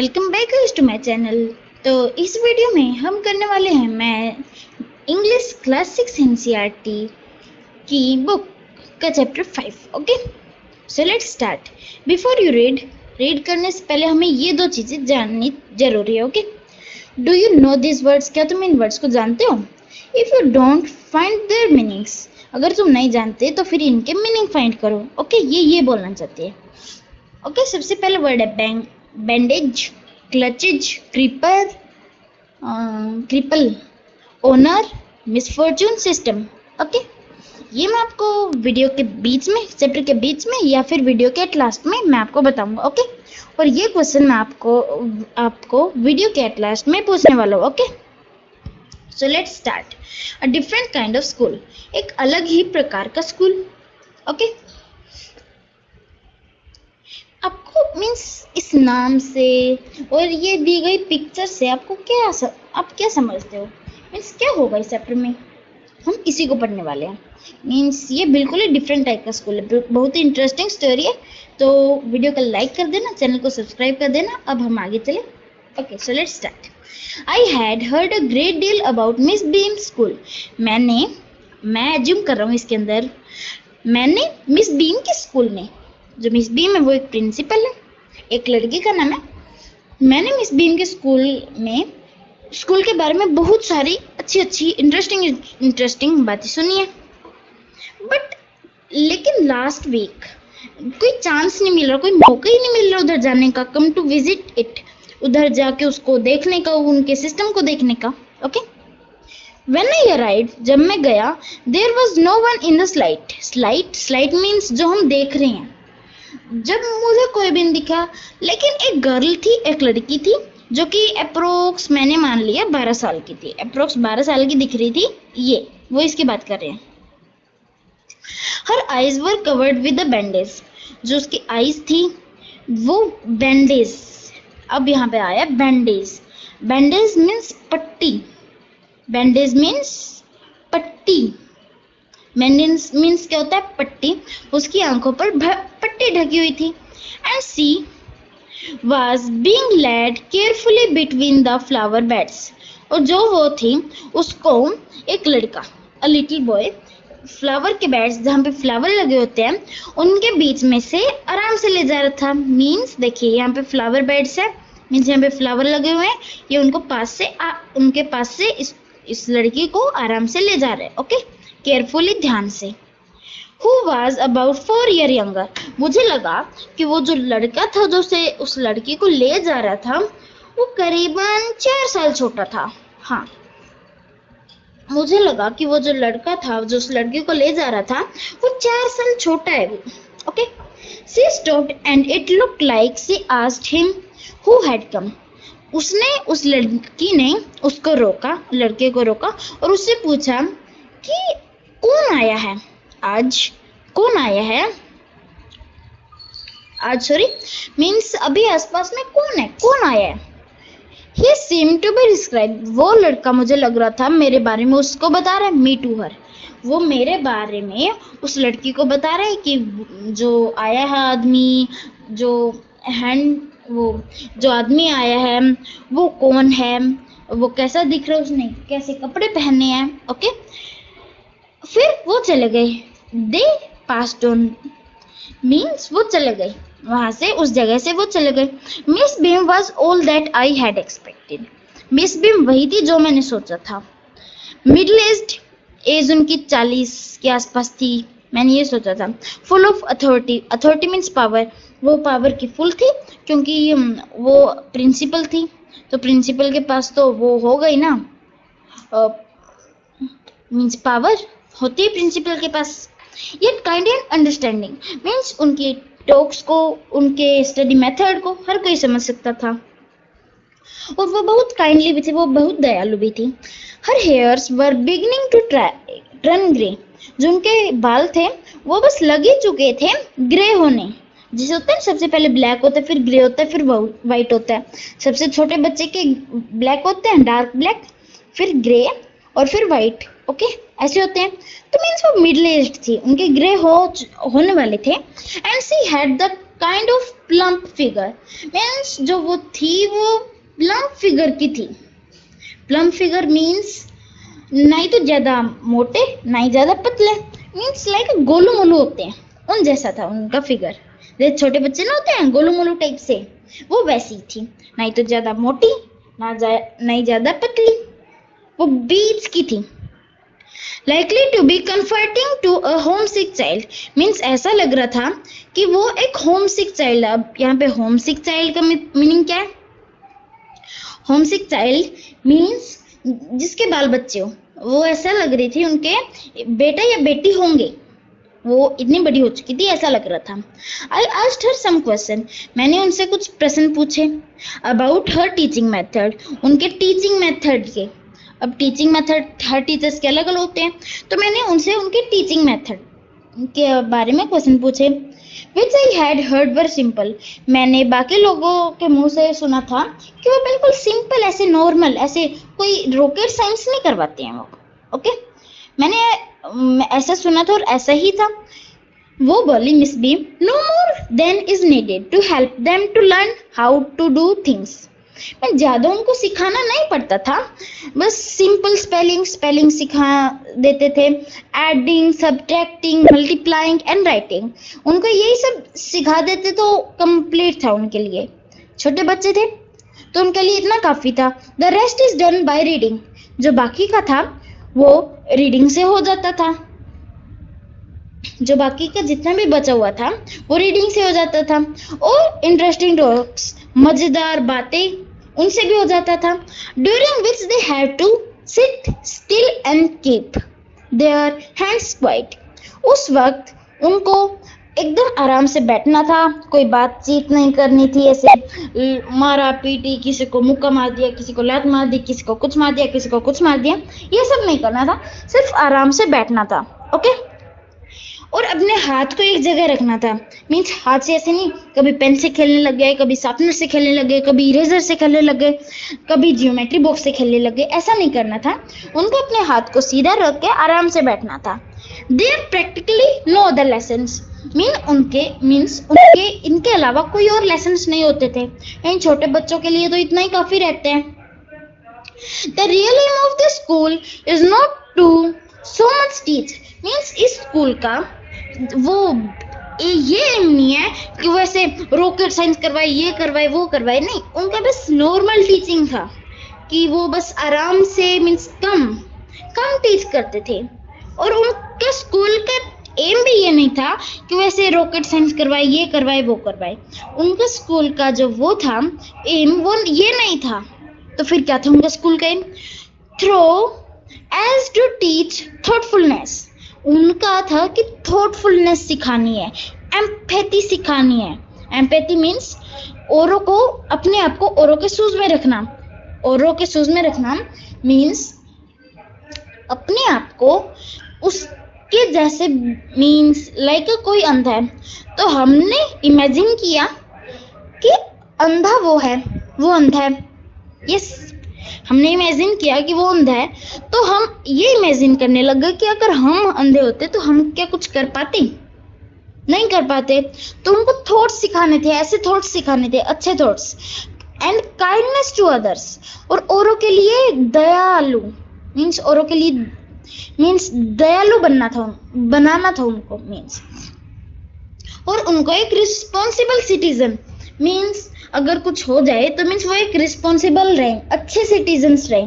Welcome back to my channel. तो इस video में हम करने वाले हैं मैं इंग्लिश क्लास 6 एनसीईआरटी की बुक का chapter 5। Okay, so let's start. Before you read करने से पहले हमें ये दो चीज़ें जाननी जरूरी है। Okay, do you know this words? क्या तुम इन वर्ड्स को जानते हो? If you don't find there meanings, अगर तुम नहीं जानते तो फिर इनके मीनिंग फाइंड करो। ओके, ये बोलना चाहती है। ओके, सबसे पहले वर्ड है bandage, clutches, cripple, owner, misfortune, system. Okay, ये मैं आपको वीडियो के बीच में, चैप्टर के बीच में या फिर वीडियो के एट लास्ट में मैं आपको बताऊंगा। ओके, और ये क्वेश्चन मैं आपको वीडियो के एट लास्ट में पूछने वाला हूँ। Okay, so let's start. A different kind of school, एक अलग ही प्रकार का स्कूल। ओके, आपको मीन्स इस नाम से और ये दी गई पिक्चर से आपको आप क्या समझते हो? मीन्स क्या होगा इस चैप्टर में? हम इसी को पढ़ने वाले हैं। मीन्स ये बिल्कुल ही डिफरेंट टाइप का स्कूल है, बहुत ही इंटरेस्टिंग स्टोरी है। तो वीडियो को लाइक कर देना, चैनल को सब्सक्राइब कर देना। अब हम आगे चले। Okay, so let's start. I had heard a great deal about miss beam school. मैं एज्यूम कर रहा हूँ इसके अंदर, मैंने मिस बीम के स्कूल में, जो मिस बीम है वो एक प्रिंसिपल है, एक लड़की का नाम है। मैंने मिस बीम के स्कूल के बारे में बहुत सारी अच्छी इंटरेस्टिंग बातें सुनी है, बट लेकिन लास्ट वीक कोई चांस नहीं मिल रहा, कोई मौका ही नहीं मिल रहा उधर जाने का, कम टू विजिट इट, उधर जाके उसको देखने का, उनके सिस्टम को देखने का। ओके, When I arrived, जब मैं गया, there was no one in the slide means जो हम देख रहे हैं। जब मुझे कोई भी नहीं दिखा, लेकिन एक गर्ल थी, एक लड़की थी जो कि अप्रोक्स मैंने मान लिया 12 साल की थी, अप्रोक्स 12 साल की दिख रही थी। वो इसकी बात कर रहे हैं। Her eyes were covered with a bandage, जो उसकी आईज थी वो बैंडेज। अब यहाँ पे आया बैंडेज। बैंडेज मीन्स पट्टी, बैंडेज मीन्स पट्टी। बैंडेज मीन्स क्या होता है? पट्टी। उसकी आंखों पर पट्टी ढकी हुई थी। And she was being led carefully between the flower beds, और जो वो थी उसको एक लड़का, a little boy, फ्लावर के बेड्स जहाँ पे फ्लावर लगे होते हैं उनके बीच में से आराम से ले जा रहा था। मीन्स देखिए, यहाँ पे फ्लावर बेड्स है, मीन्स यहाँ पे फ्लावर लगे हुए हैं, ये उनके पास से इस लड़की को आराम से ले जा रहे हैं। ओके, केयरफुली, ध्यान से। Who was about 4 years younger, मुझे लगा कि वो जो लड़का था जो से उस लड़की को ले जा रहा था वो करीबन 4 साल छोटा था। हाँ, मुझे लगा कि वो जो लड़का था जो उस लड़की को ले जा रहा था वो 4 साल छोटा है। Okay, she stopped and it looked like she asked him who had come, उस लड़की ने उसको रोका, लड़के को रोका और उससे पूछा कि कौन आया है आज सॉरी, मीन्स अभी आसपास में कौन आया है। He seemed to be described, वो लड़का मुझे लग रहा था मेरे बारे में उसको बता रहा है, me to her, वो मेरे बारे में उस लड़की को बता रहा है कि जो आया है आदमी, जो आदमी आया है वो कौन है, वो कैसा दिख रहा है, उसने कैसे कपड़े पहने हैं। ओके, फिर वो चले गए। दे पास्ड ऑन मीन्स वो चले गए वहां से, उस जगह से वो चले गए। Miss beam was all that I had expected, miss beam वही थी जो मैंने सोचा था। मिडिल एज उनकी 40 के आसपास थी, मैंने ये सोचा था। Full of authority means power, वो पावर की फुल थी क्योंकि वो प्रिंसिपल थी, तो प्रिंसिपल के पास तो वो हो गई ना, मीन्स पावर होती है प्रिंसिपल के पास। Yet kind and understanding means उनके टॉक्स को, उनके स्टडी मेथड को हर कोई समझ सकता था, और वो बहुत काइंडली भी थी, वो बहुत दयालु भी थी। Her hairs were beginning to turn grey, जो उनके बाल थे वो बस लगे चुके थे ग्रे होने। जैसे होता है सबसे पहले ब्लैक होता है, फिर ग्रे होता है, फिर वाइट होता है। सबसे छोटे बच्चे के ब्लैक होते हैं, डार्क ब्लैक, फिर ग्रे और फिर वाइट। ओके, ऐसे होते हैं। तो मीन्स वो मिडिल एज थी, उनके ग्रे होने वाले थे। And she had the kind of plump figure, means जो वो थी वो प्लम्प फिगर की थी। प्लम्प फिगर मीन्स नहीं तो ज्यादा मोटे नहीं ज्यादा पतले, मीन्स लाइक गोलू मोलू होते हैं उन जैसा था उनका फिगर। जैसे छोटे बच्चे ना होते हैं गोलू मोलू टाइप से, वो वैसी थी, नहीं तो ज्यादा मोटी नहीं ज्यादा पतली, वो बीच की थी। likely to be comforting to a homesick child, means ऐसा लग रहा था कि वो एक homesick child। अब यहाँ पे homesick child का मीनिंग क्या है? homesick child मीन्स जिसके बाल बच्चे हो, वो ऐसा लग रही थी उनके बेटा या बेटी होंगे, वो इतनी बड़ी हो चुकी थी ऐसा लग रहा था। I asked her some question, मैंने उनसे कुछ प्रश्न पूछे about her teaching method, उनके टीचिंग मेथड के। अब टीचिंग मेथड हर टीचर्स के अलग अलग होते हैं, तो मैंने उनसे उनके टीचिंग मेथड के बारे में क्वेश्चन पूछे। Which I had heard were simple, मैंने बाकी लोगों के मुंह से सुना था कि वो बिल्कुल सिंपल ऐसे नॉर्मल, ऐसे कोई रॉकेट साइंस नहीं करवाते हैं वो। ओके, मैंने ऐसा सुना था और ऐसा ही था। वो बोली miss Beam, no more than is needed to help them to learn how to do things, मैं ज्यादा उनको सिखाना नहीं पड़ता था, बस सिंपल स्पेलिंग सिखा देते थे, adding, subtracting, multiplying and writing, उनको यही सब सिखा देते तो कंप्लीट था उनके लिए। छोटे बच्चे थे तो उनके लिए इतना काफी था। The rest is done by reading, जो बाकी का था वो रीडिंग से हो जाता था, जो बाकी का जितना भी बचा हुआ था वो रीडिंग से हो जाता था। और इंटरेस्टिंग टॉक्स, मजेदार बातें, उनसे भी हो जाता था। During which they have to sit still and keep their hands quiet, उस वक्त उनको एकदम आराम से बैठना था, कोई बातचीत नहीं करनी थी, ऐसे मारा पीटी, किसी को मुक्का मार दिया, किसी को लात मार दी, किसी को कुछ मार दिया, किसी को कुछ मार दिया, ये सब नहीं करना था, सिर्फ आराम से बैठना था। ओके, और अपने हाथ को एक जगह रखना था, मीन्स हाथ से ऐसे नहीं कभी पेन से खेलने लग गए, कभी शार्पनर से खेलने लग गए, कभी इरेजर से खेलने लग गए, कभी जियोमेट्री बॉक्स से खेलने लग गए, ऐसा नहीं करना था। उनको अपने हाथ को सीधा रख के आराम से बैठना था। There practically no other lessons, उनके इनके अलावा कोई और लेसन्स नहीं होते थे। इन छोटे बच्चों के लिए तो इतना ही काफी रहते हैं। The real aim of the school is not to so much teach, means इस स्कूल का वो ये एम नहीं है कि वो ऐसे रॉकेट साइंस करवाए, ये करवाए, वो करवाए, नहीं, उनका बस नॉर्मल टीचिंग था कि वो बस आराम से मीन्स कम टीच करते थे। और उनके स्कूल का एम भी ये नहीं था कि वो ऐसे रॉकेट साइंस करवाए, ये करवाए, वो करवाए। उनका स्कूल का जो वो था एम, वो ये नहीं था। तो फिर क्या था उनका स्कूल का aim? Through as to teach thoughtfulness, उनका था कि थॉटफुलनेस सिखानी है, एम्पैथी सिखानी है। एम्पैथी मीन्स औरों को, अपने आप को औरों के शूज में रखना। औरों के शूज में रखना मीन्स अपने आप को उसके जैसे, मीन्स लाइक कोई अंधा है तो हमने इमेजिन किया कि अंधा वो है, वो अंधा है, यस, हमने इमेजिन किया कि वो अंधा है, तो हम ये इमेजिन करने लग गए कि अगर हम अंधे होते तो हम क्या कुछ कर पाते? नहीं कर पाते। तो उनको थॉट्स सिखाने थे, ऐसे थॉट्स सिखाने थे, अच्छे thoughts, and kindness to others, और औरों के लिए दयालु, मीन्स औरों के लिए मीन्स दयालु बनाना था उनको, मीन्स। और उनको एक रिस्पॉन्सिबल सिटीजन, मीन्स अगर कुछ हो जाए तो मीन्स वो एक रिस्पॉन्सिबल रहे, अच्छे सिटीजन्स रहे,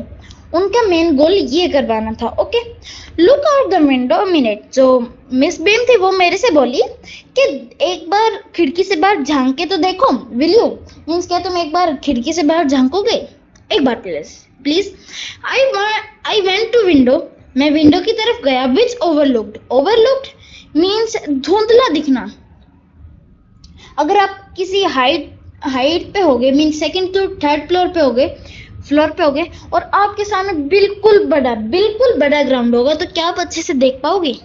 उनका मेन गोल ये करवाना था। Okay, look out the window minute, जो मिस बीम थी वो मेरे से बोली कि एक बार खिड़की से बाहर झांक के तो देखो, विल यू, मीन्स क्या तुम एक बार खिड़की से बाहर झांकोगे? एक बार please. I went to window, मैं विंडो की तरफ गया, विच ओवरलुक्ड मीन्स धुंधला दिखना। अगर आप किसी हाइट पे होगे, means second to third floor पे होगे और आपके सामने बिल्कुल बड़ा ग्राउंड होगा, तो क्या आप अच्छे से देख पाओगे?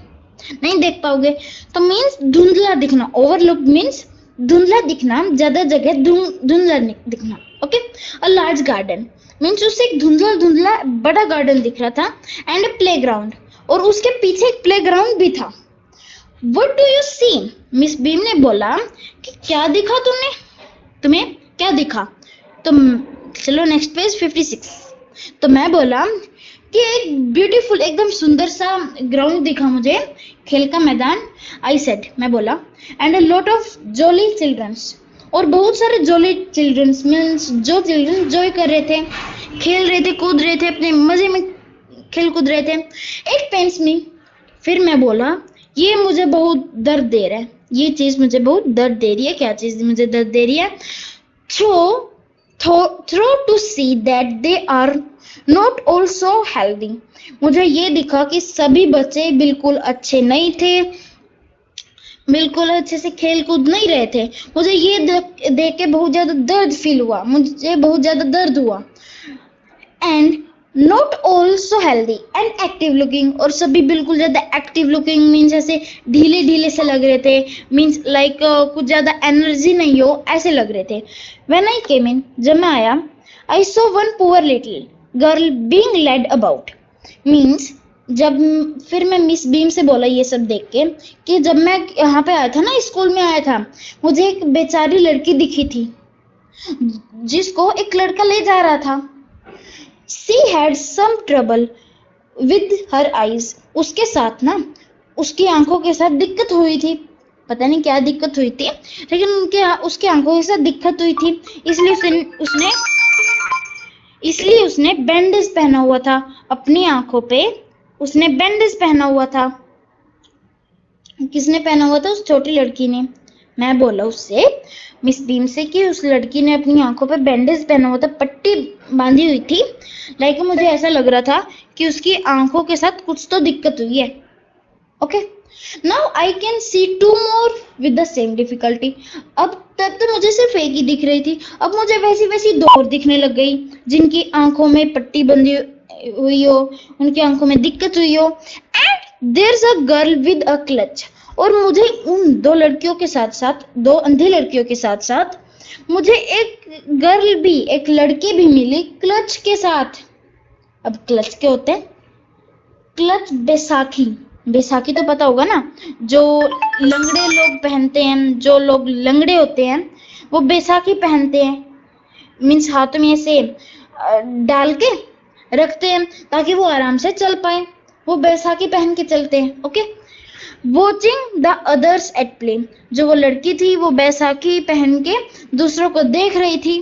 नहीं देख पाओगे। तो मीन्स धुंधला दिखना, ओवरलुक मीन्स धुंधला दिखना, ज्यादा जगह धुंधला दिखना। Okay, a large garden means उससे एक धुंधला बड़ा गार्डन दिख रहा था, एंड अ प्लेग्राउंड, और उसके पीछे एक प्लेग्राउंड भी था। What do you see, miss Beam ने बोला कि क्या दिखा तुमने, तुम्हें क्या दिखा? तो चलो नेक्स्ट पेज 56। तो मैं बोला कि एक ब्यूटीफुल एकदम सुंदर सा ग्राउंड दिखा मुझे, खेल का मैदान। आई सेड, मैं बोला, and a lot of jolly childrens, और बहुत सारे जॉली चिल्ड्रंस मीन्स जो चिल्ड्रन जॉय कर रहे थे, खेल रहे थे, कूद रहे थे, अपने मजे में खेल कूद रहे थे। इट पेन्स मी, फिर मैं बोला ये मुझे बहुत दर्द दे रहा है, ये चीज मुझे बहुत दर्द दे रही है। क्या चीज मुझे दर्द दे रही है? Through to see that they are not also healthy. मुझे ये दिखा कि सभी बच्चे बिल्कुल अच्छे नहीं थे, बिल्कुल अच्छे से खेल कूद नहीं रहे थे। मुझे ये देख के बहुत ज्यादा दर्द फील हुआ, मुझे बहुत ज्यादा दर्द हुआ। And not also healthy and active looking, और सभी बिल्कुल ज्यादा एक्टिव लुकिंग मीन्स ऐसे ढीले ढीले से लग रहे थे, मीन्स लाइक कुछ ज्यादा एनर्जी नहीं हो ऐसे लग रहे थे। व्हेन आई केम इन, जब मैं आया, I saw one poor little girl being led about, means जब फिर मैं मिस बीम से बोला ये सब देख के कि जब मैं यहाँ पे आया था ना, स्कूल में आया था, मुझे एक बेचारी लड़की दिखी थी जिसको एक लड़का ले जा रहा था। She had some trouble with her eyes. उसके साथ ना, उसकी आंखों के साथ दिक्कत हुई थी, पता नहीं क्या दिक्कत हुई थी, लेकिन उसके आंखों के साथ दिक्कत हुई थी, इसलिए उसने बैंडेज पहना हुआ था अपनी आंखों पे। उसने बैंडेज पहना हुआ था। किसने पहना हुआ था? उस छोटी लड़की ने। मैं बोला उससे, मिस बीम से, कि उस लड़की ने अपनी आंखों पे बैंडेज पहना हुआ था, पट्टी बांधी हुई थी, लाइक मुझे ऐसा लग रहा था कि उसकी आंखों के साथ कुछ तो दिक्कत हुई है। Okay, now I can see two more with the same difficulty. अब तब तो मुझे सिर्फ एक ही दिख रही थी, अब मुझे वैसी वैसी दो और दिखने लग गई जिनकी आंखों में पट्टी बंधी हुई हो, उनकी आंखों में दिक्कत हुई हो। And there is a girl with a crutch, और मुझे उन दो लड़कियों के साथ साथ, दो अंधी लड़कियों के साथ साथ, मुझे एक गर्ल भी, एक लड़की भी मिली क्लच के साथ। अब क्लच क्या होते हैं? क्लच बैसाखी, बैसाखी तो पता होगा ना, जो लंगड़े लोग पहनते हैं, जो लोग लंगड़े होते हैं वो बैसाखी पहनते हैं, मीन्स हाथों में ऐसे डाल के रखते हैं ताकि वो आराम से चल पाए, वो बैसाखी पहन के चलते हैं। Okay, watching the others at play, जो वो लड़की थी वो बैसाखी पहन के दूसरों को देख रही थी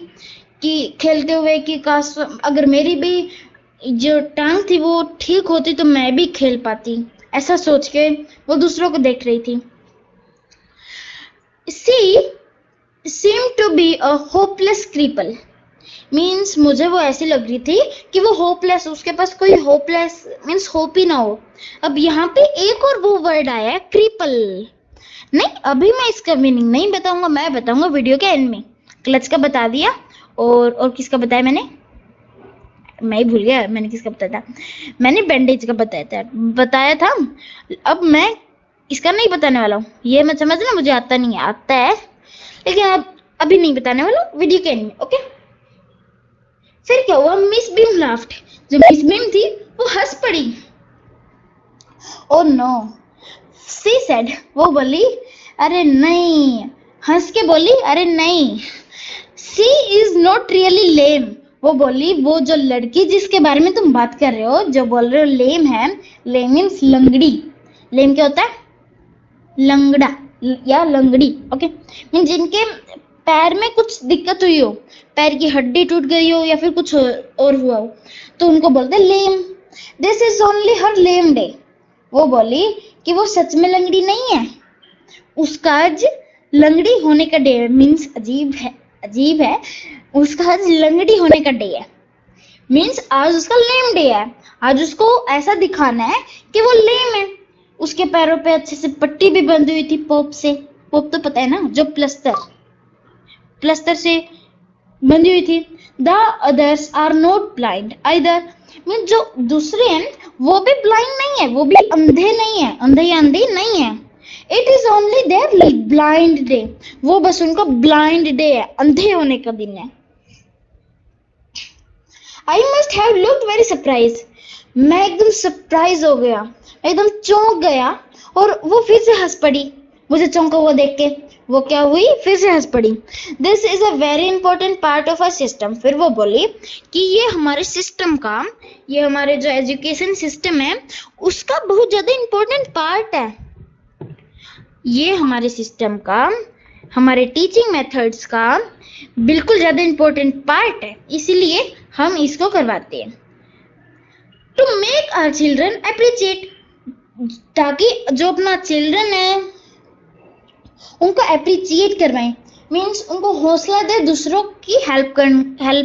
कि खेलते हुए, कि काश अगर मेरी भी जो टांग थी वो ठीक होती तो मैं भी खेल पाती, ऐसा सोच के वो दूसरों को देख रही थी। सी seemed to be a hopeless cripple, means मुझे वो ऐसी लग रही थी कि वो होपलेस, उसके पास कोई होपलेस मीन्स होप ही ना हो। अब यहाँ पे एक और वो वर्ड आया है, क्रिपल। नहीं, अभी मैं इसका मीनिंग नहीं बताऊंगा, मैं बताऊंगा वीडियो के एंड में। क्लच का बता दिया, और किसका बताया मैंने? मैं ही भूल गया मैंने किसका बताया था। मैंने बैंडेज का बताया था। अब मैं इसका नहीं बताने वाला हूँ, ये मत समझना मुझे आता नहीं है, आता है लेकिन अब अभी नहीं बताने वाला, वीडियो के एंड में। ओके, फिर क्या हुआ? मिस बीम लाफ्ट, जो मिस बीम थी वो हंस पड़ी। ओ नो, सी सेड, वो बोली, अरे नहीं, हंस के बोली, अरे नहीं, सी इज नॉट रियली लेम। वो बोली, वो जो लड़की जिसके बारे में तुम बात कर रहे हो, जो बोल रहे हो लेम है, लेम मीन्स लंगड़ी। लेम क्या होता है? लंगड़ा या लंगड़ी। ओके, मीन्स जिनके पैर में कुछ दिक्कत हुई हो, पैर की हड्डी टूट गई हो या फिर कुछ और हुआ हो, तो उनको बोलते हैं lame. This is only her lame day. वो बोली कि वो सच में लंगड़ी नहीं है, उसका आज लंगड़ी होने का डे है। मीन्स अजीब है, उसका आज लंगड़ी होने का डे है, मीन्स आज उसका लेम डे है। आज उसको ऐसा दिखाना है कि वो लेम है। उसके पैरों पे अच्छे से पट्टी भी बंधी हुई थी पोप से। पोप तो पता है ना, जो प्लस्तर से बंधी हुई थी। The others are not blind either, mean जो दूसरे हैं वो भी ब्लाइंड नहीं है, वो भी अंधे नहीं है, अंधे नहीं है। It is only their blind day, वो बस उनका ब्लाइंड डे है, अंधे होने का दिन है। I must have looked very surprise, मैं एकदम सरप्राइज हो गया, एकदम चौंक गया, और वो फिर से हंस पड़ी। मुझे चौंका हुआ देख के। वो क्या हुई, फिर से हंस पड़ी। This is a very important part of a system. फिर वो बोली कि ये हमारे सिस्टम का, ये हमारे जो एजुकेशन सिस्टम है उसका बहुत ज्यादा इंपॉर्टेंट पार्ट है। ये हमारे सिस्टम का, हमारे टीचिंग मेथड्स का बिल्कुल ज्यादा इंपॉर्टेंट पार्ट है, इसीलिए हम इसको करवाते हैं। To make our children appreciate, ताकि जो अपना चिल्ड्रन है उनको अप्रिशिएट करवाएं, मीन्स उनको हौसला दे दूसरों की हेल्प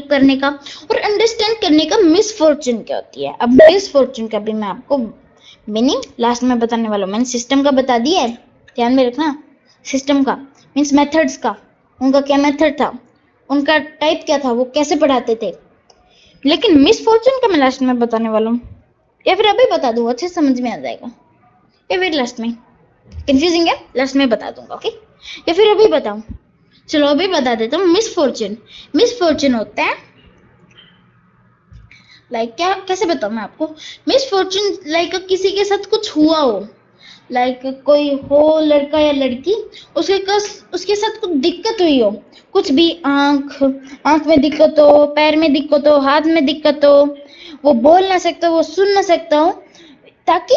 करने का और अंडरस्टैंड करने का मिसफॉर्चून क्या होती है। अब मिसफॉर्चून का भी मैं आपको मीनिंग लास्ट में बताने वाला हूँ। मैंने सिस्टम का बता दिया है, ध्यान में रखना। सिस्टम का मीन्स मेथड्स का, उनका क्या मेथड था, उनका टाइप क्या था, वो कैसे पढ़ाते थे। लेकिन मिसफॉर्चून का मैं लास्ट में बताने वाला हूँ, या फिर अभी बता दूँ, अच्छे समझ में आ जाएगा, या फिर लास्ट में कंफ्यूजिंग है, लास्ट में बता दूंगा, ओके। या फिर अभी बताऊं, चलो अभी बता देता हूँ। मिसफॉर्चून, मिसफॉर्चून होता है लाइक क्या, कैसे बताऊं मैं आपको। मिसफॉर्चून लाइक किसी के साथ कुछ हुआ हो, लाइक कोई हो लड़का या लड़की, उसके साथ कुछ दिक्कत हुई हो, कुछ भी, आंख में दिक्कत हो, पैर में दिक्कत हो, हाथ में दिक्कत हो, वो बोल ना सकता, वो सुन ना सकता हो, ताकि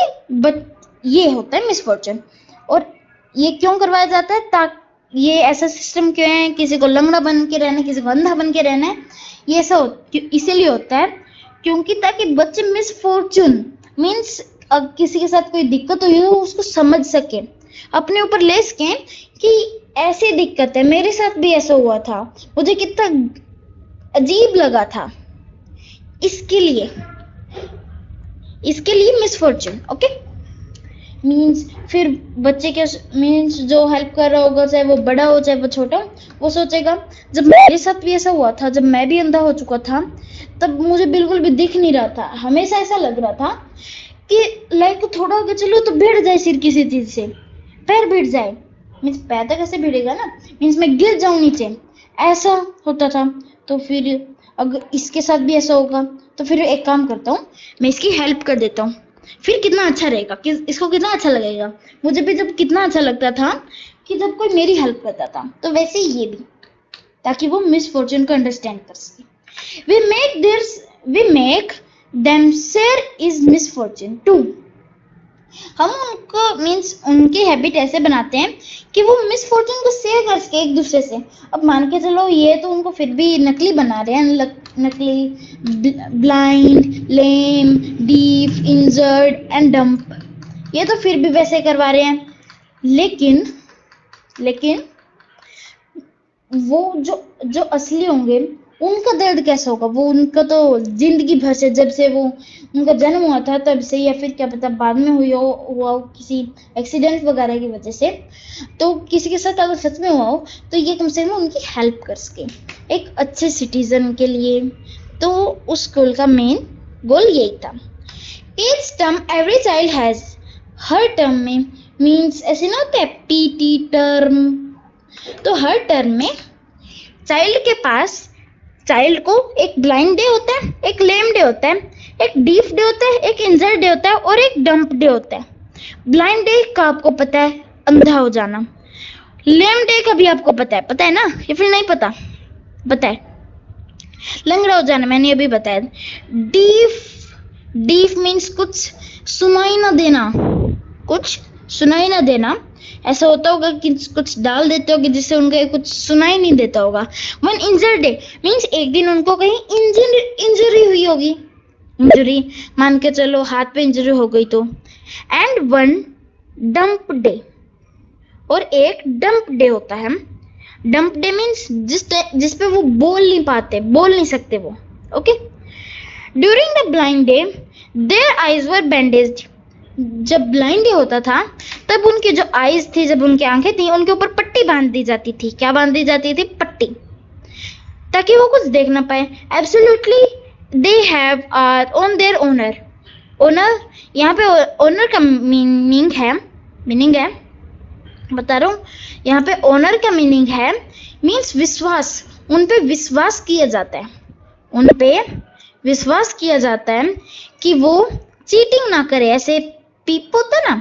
ये होता है मिसफॉर्चून। और ये क्यों करवाया जाता है, ताकि ये ऐसा सिस्टम क्यों है, किसी को लंगड़ा बन के रहना है, किसी को अंधा बन के रहना है, ये ऐसा इसीलिए होता है क्योंकि ताकि बच्चे मिसफॉर्चून मीन्स किसी के साथ कोई दिक्कत हुई हो उसको समझ सके, अपने ऊपर ले सके कि ऐसी दिक्कत है, मेरे साथ भी ऐसा हुआ था, मुझे कितना अजीब लगा था, इसके लिए मिसफॉर्चून, ओके। मीन्स फिर बच्चे के मीन्स जो हेल्प कर रहा होगा, चाहे वो बड़ा हो चाहे वो छोटा, वो सोचेगा जब मेरे साथ भी ऐसा हुआ था, जब मैं भी अंधा हो चुका था, तब मुझे बिल्कुल भी दिख नहीं रहा था, हमेशा ऐसा लग रहा था कि लाइक थोड़ा आगे चलो तो भिड़ जाए सिर किसी चीज से, पैर भिड़ जाए, मीन्स पैर तो कैसे भिड़ेगा ना, मीन्स मैं गिर जाऊं नीचे, ऐसा होता था। तो फिर अगर इसके साथ भी ऐसा होगा तो फिर एक काम करता हूँ, मैं इसकी हेल्प कर देता हूँ, फिर कितना अच्छा रहेगा, कि इसको कितना अच्छा लगेगा। मुझे भी जब कितना अच्छा लगता था कि जब कोई मेरी हेल्प करता था, तो वैसे ही ये भी, ताकि वो मिसफॉर्चून को अंडरस्टैंड कर सके। We make them share is misfortune too. हम उनको मीन्स उनकी हैबिट ऐसे बनाते हैं कि वो मिसफॉर्चून को शेयर कर सके एक दूसरे से। अब मान के चलो ये तो उनको फिर भी नकली बना रहे हैं, नकली, blind, lame, deaf, injured and dump, ये तो फिर भी वैसे करवा रहे हैं। लेकिन वो जो असली होंगे उनका दर्द कैसा होगा, वो उनका तो जिंदगी भर से, जब से वो उनका जन्म हुआ था तब से, या फिर क्या पता बाद में हुआ किसी एक्सीडेंट वगैरह की वजह से, तो किसी के साथ अगर सच में हुआ हो तो ये कम से कम उनकी हेल्प कर सके एक अच्छे सिटीजन के लिए। तो उस स्कूल का मेन गोल यही था। Each term every child has, her term में मीन्स ऐसे ना होता है पीटी टर्म, तो हर टर्म में चाइल्ड को एक ब्लाइंड डे होता है, एक लेम डे होता है, एक डीफ डे होता है, एक इंजर्ड डे होता है और एक डंप डे होता है। ब्लाइंड डे का आपको पता है, अंधा हो जाना। लेम डे का भी आपको पता है ना, या फिर नहीं पता, पता है, लंगड़ा हो जाना, मैंने अभी बताया। डीफ मीन्स कुछ सुनाई ना देना, ऐसा होता होगा कि कुछ डाल देते होगे जिससे उनको कुछ सुनाई नहीं देता होगा। वन इंजर्ड डे मीन्स एक दिन उनको कहीं इंजरी हुई होगी, इंजरी मान के चलो हाथ पे इंजरी हो गई तो। एंड वन डंप डे, और एक डंप डे होता है। डंप डे मीन्स जिस पे वो बोल नहीं सकते वो, okay. During the blind day their eyes were bandaged, जब ब्लाइंड डे होता था तब उनकी जो आईज थी, जब उनकी आंखें थी, उनके ऊपर पट्टी बांध दी जाती थी। क्या बांध दी जाती थी? पट्टी, ताकि वो कुछ देख ना पाए। Absolutely they have are on their owner. Owner, यहाँ पे ओनर का मीनिंग है बता रहा हूँ, यहाँ पे ओनर का मीनिंग है मीन्स विश्वास, उन पे विश्वास किया जाता है, उन पे विश्वास किया जाता है कि वो चीटिंग ना करे। ऐसे पीप होता ना,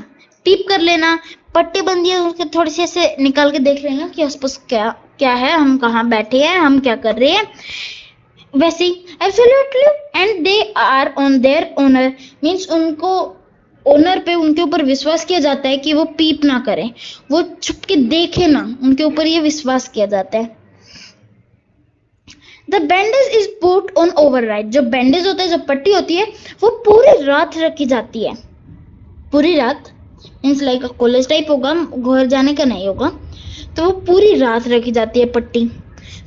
पीप कर लेना, पट्टी बंदी है उसके थोड़ी सी ऐसे निकाल के देख लेना कि आसपास क्या क्या है, हम कहाँ बैठे हैं, हम क्या कर रहे हैं, वैसे ही absolutely. And they are on their honour, means उनको ओनर पे उनके ऊपर विश्वास किया जाता है कि वो पीप ना करें, वो छुप के देखे ना, उनके ऊपर ये विश्वास किया जाता है। The bandage is put on overnight, जो बैंडेज होता है, जो पट्टी होती है, वो पूरी रात रखी जाती है। पूरी रात मीन्स लाइक कॉलेज टाइप होगा, घर जाने का नहीं होगा, तो वो पूरी रात रखी जाती है पट्टी।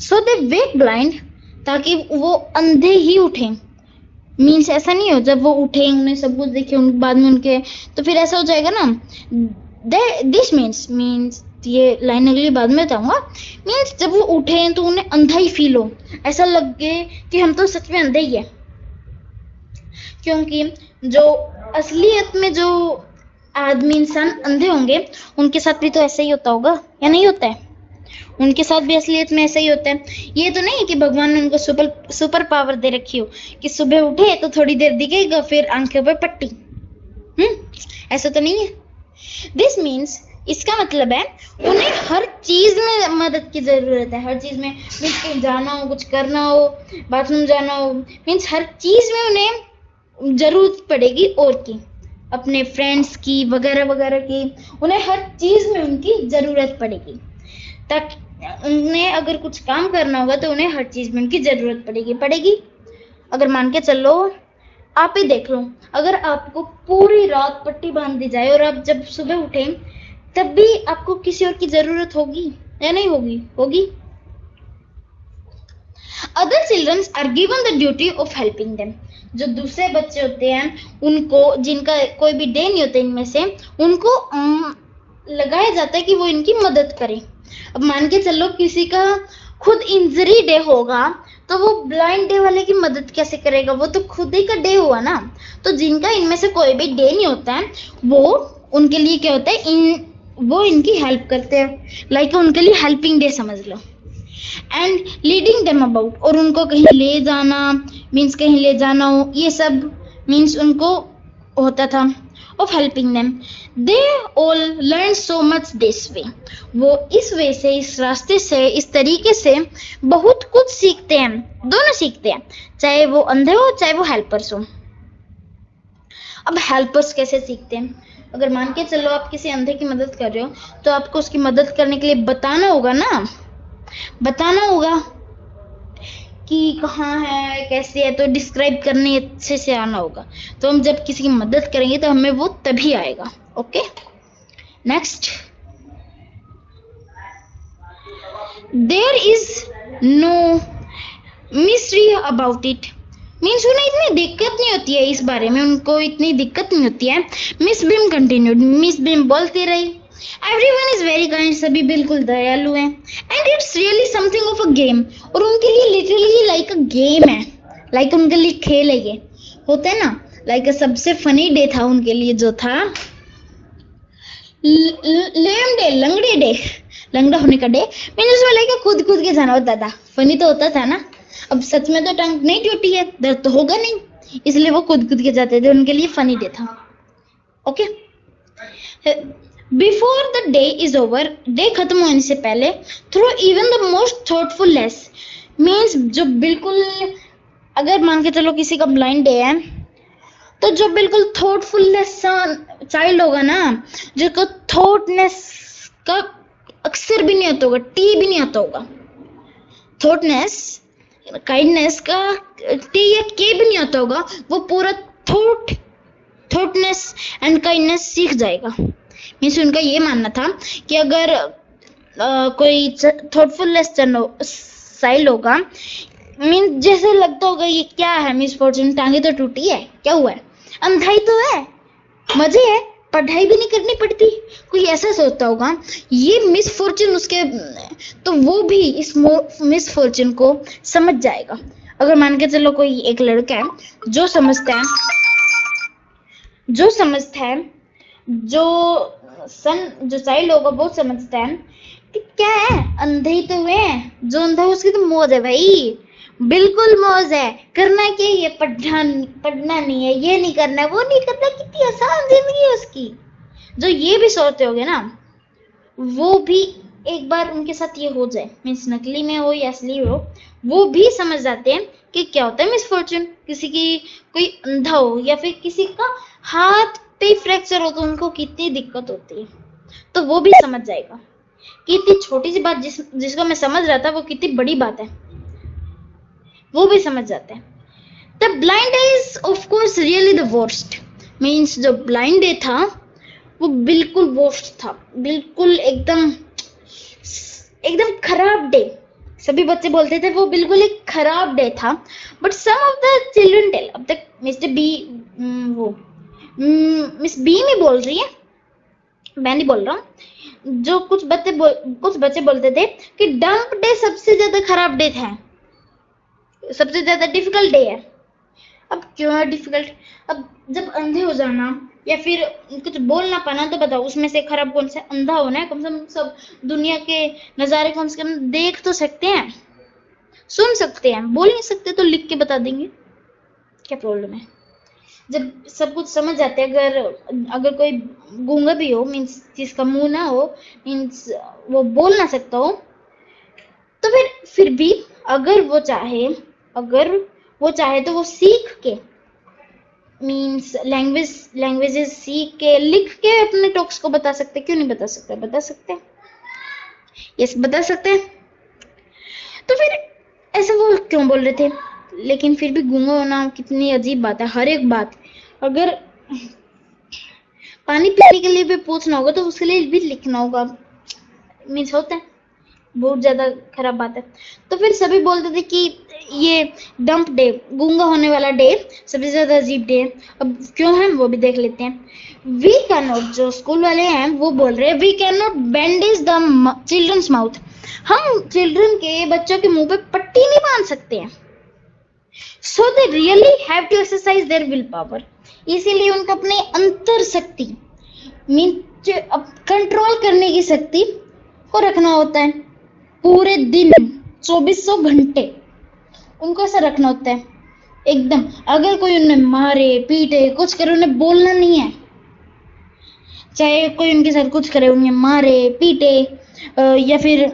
सो दे वेक ब्लाइंड, ताकि वो अंधे ही उठे। मीन्स ऐसा नहीं हो जब वो उठे उन्हें सब कुछ देखे उन बाद में उनके, तो फिर ऐसा हो जाएगा ना। दिस मीन्स ये लाइन अगली बाद में बताऊंगा। मीन्स जब वो उठे तो उन्हें अंधा ही फील हो, ऐसा लगे कि हम तो सच में अंधे ही है। क्योंकि जो असलियत में जो आदमी इंसान अंधे होंगे उनके साथ भी तो ऐसा ही होता होगा या नहीं होता है? उनके साथ भी असलियत में ऐसा ही होता है। ये तो नहीं है कि भगवान ने उनको सुपर पावर दे रखी हो कि सुबह उठे तो थोड़ी देर दिखेगा फिर आंखों पे पट्टी। ऐसा तो नहीं है। दिस मीन्स, इसका मतलब है उन्हें हर चीज में मदद की जरूरत है, हर चीज में। मीन्स कहीं जाना हो, कुछ करना हो, बाथरूम जाना हो, मीन्स हर चीज में उन्हें जरूरत पड़ेगी और की, अपने फ्रेंड्स की वगैरह वगैरह की, उन्हें हर चीज में उनकी जरूरत पड़ेगी। ताकि उन्हें अगर कुछ काम करना होगा तो उन्हें हर चीज में उनकी जरूरत पड़ेगी। अगर मान के चलो, आप ही देख लो, अगर आपको पूरी रात पट्टी बांध दी जाए और आप जब सुबह उठे तब भी आपको किसी और की जरूरत होगी या नहीं होगी? होगी। Other children are given the duty of helping them, जो दूसरे बच्चे होते हैं उनको, जिनका कोई भी डे नहीं होता इनमें से, उनको लगाया जाता है कि वो इनकी मदद करें। अब मान के चलो किसी का खुद इंजरी डे होगा तो वो ब्लाइंड डे वाले की मदद कैसे करेगा? वो तो खुद ही का डे हुआ ना। तो जिनका इनमें से कोई भी डे नहीं होता है वो उनके लिए क्या होता है, वो इनकी हेल्प करते हैं, लाइक उनके लिए हेल्पिंग डे समझ लो। एंड लीडिंग देम अबाउट, और उनको कहीं ले जाना, मीन्स कहीं ले जाना हो, ये सब मीन्स उनको होता था of helping them. They all learn so much this way, वो इस वे से, इस रास्ते से, इस तरीके से बहुत कुछ सीखते हैं। दोनों सीखते हैं, चाहे वो अंधे हो चाहे वो हेल्पर्स हो। अब हेल्पर्स कैसे सीखते हैं? अगर मान के चलो आप किसी अंधे की मदद कर रहे हो तो आपको उसकी मदद करने के लिए बताना होगा ना, बताना होगा कि कहाँ है, कैसे है, तो डिस्क्राइब करने अच्छे से आना होगा। तो हम जब किसी की मदद करेंगे तो हमें वो तभी आएगा। Okay, next, there is no mystery about it, means उन्हें इतनी दिक्कत नहीं होती है इस बारे में, उनको इतनी दिक्कत नहीं होती है। Miss beam continued, miss beam बोलती रही, एवरीवन इज वेरी काइंड, सभी बिल्कुल दयालु हैं। And it's really something of a game, और उनके लिए लिटरली लाइक अ गेम है, लाइक उनके लिए खेल है। ये होता है ना, लाइक सबसे फनी डे था उनके लिए जो था लेम डे, लंगड़े डे, लंगड़ा होने का डे। मैंने उसमें लाइक कूद कूद के जाना होता था, फनी तो होता था ना। अब सच में तो टंग नहीं टूटी है, दर्द तो होगा नहीं, इसलिए वो कूद कूद के जाते थे, उनके लिए फनी डे था। Okay, before the day is over, day खत्म होने से पहले, through even the most thoughtfulness, means जो बिल्कुल, अगर मान के चलो किसी का ब्लाइंड डे है तो जो बिल्कुल थॉटफुलनेस चाइल्ड होगा ना, जिसको थॉटनेस का अक्षर भी नहीं आता होगा, टी भी नहीं आता होगा, थॉटनेस, काइंडनेस का टी या के भी नहीं आता होगा, वो पूरा थॉटनेस एंड काइंडनेस सीख जाएगा। मीन्स उनका ये मानना था कि अगर कोई थॉटफुलनेस चाइल्ड होगा, मीन्स जैसे लगता होगा ये क्या है, मिस फॉर्चून, टांगे तो टूटी है, क्या हुआ है, अंधाई तो है, मजे है, पढ़ाई भी नहीं करनी पड़ती, कोई ऐसा सोचता होगा ये मिस फॉर्चून उसके, तो वो भी इस मिस फॉर्चून को समझ जाएगा। अगर मान के चलो कोई एक लड़का है जो समझता है, जो चाइल्ड होगा वो समझता है कि क्या है, अंधे ही तो हुए हैं, जो अंधा है उसकी तो मौज है भाई, बिल्कुल मौज है, करना क्या, ये पढ़ना नहीं है, ये नहीं करना है, वो नहीं करना, कितनी आसान जिंदगी है उसकी, जो ये भी सोचते होगे ना, वो भी एक बार उनके साथ ये हो जाए, मीन्स नकली में हो या असली हो, वो भी समझ जाते हैं कि क्या होता है मिसफॉर्चून। किसी की कोई अंधा हो या फिर किसी का हाथ पे फ्रैक्चर हो तो उनको कितनी दिक्कत होती है, तो वो भी समझ जाएगा कि इतनी छोटी सी बात जिसको मैं समझ रहा था वो कितनी बड़ी बात है, वो भी समझ जाते हैं। The blind day is of course really the worst, means जो ब्लाइंड डे था वो बिल्कुल वर्स्ट था, बिल्कुल एकदम एकदम खराब डे। सभी बच्चे बोलते थे वो बिल्कुल एक खराब डे था। But some of the children tell, अब तक मिस्टर बी वो मिस बी में बोल रही है, मैं नहीं बोल रहा हूँ। जो कुछ बच्चे बोलते थे कि डंप डे सबसे ज्यादा खराब डे था, सबसे ज्यादा डिफिकल्ट डे है। अब क्यों है डिफिकल्ट? अब जब अंधे हो जाना या फिर कुछ बोल ना पाना, तो बताओ उसमें से खराब कौन सा? अंधा होना है, कम से कम सब दुनिया के नजारे कम से कम देख तो सकते हैं, सुन सकते हैं, बोल नहीं सकते तो लिख के बता देंगे, क्या प्रॉब्लम है? जब सब कुछ समझ जाते हैं, अगर कोई गूंगा भी हो, मीन्स जिसका मुंह ना हो, मीन्स वो बोल ना सकता हो, तो फिर भी अगर वो चाहे तो वो सीख के, मीन्स लैंग्वेजेस सीख के, लिख के अपने टॉक्स को बता सकते। क्यों नहीं बता सकते? बता सकते, यस बता सकते हैं। तो फिर ऐसा वो क्यों बोल रहे थे? लेकिन फिर भी गूंगा होना कितनी अजीब बात है। हर एक बात, अगर पानी पीने के लिए भी पूछना होगा तो उसके लिए भी लिखना होगा, मीन्स होता है, बहुत ज्यादा खराब बात है। तो फिर सभी बोलते थे कि ये डंप डे, गूंगा होने वाला डे, सबसे ज्यादा अजीब डे है। अब क्यों है वो भी देख लेते हैं। वी कैन नॉट, जो स्कूल वाले हैं वो बोल रहे हैं, we can not bandage the children's mouth, हम चिल्ड्रन के, बच्चों के मुंह पे पट्टी नहीं बांध सकते हैं। So they really have to exercise their will power, इसीलिए उनको अपने अंतर शक्ति, मीन कंट्रोल करने की शक्ति को रखना होता है। पूरे दिन 2400 घंटे उनको ऐसा रखना होता है एकदम। अगर कोई उन्हें मारे पीटे कुछ करे, उन्हें बोलना नहीं है। चाहे कोई उनके साथ कुछ करे, उन्हें मारे पीटे या फिर